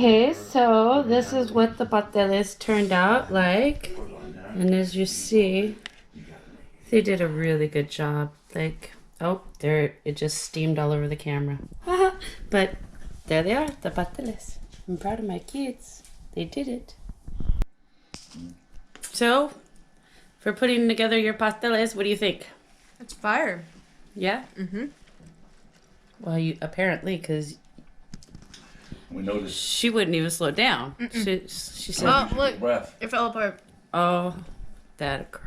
Okay, so this is what the pasteles turned out like. And as you see, they did a really good job. Like, oh, there, it just steamed all over the camera. But there they are, the pasteles. I'm proud of my kids. They did it. So, for putting together your pasteles, what do you think? It's fire. Yeah? Mm-hmm. Well, you apparently, because We noticed. she wouldn't even slow down. She said, Oh, look. Breath. It fell apart. oh, that girl.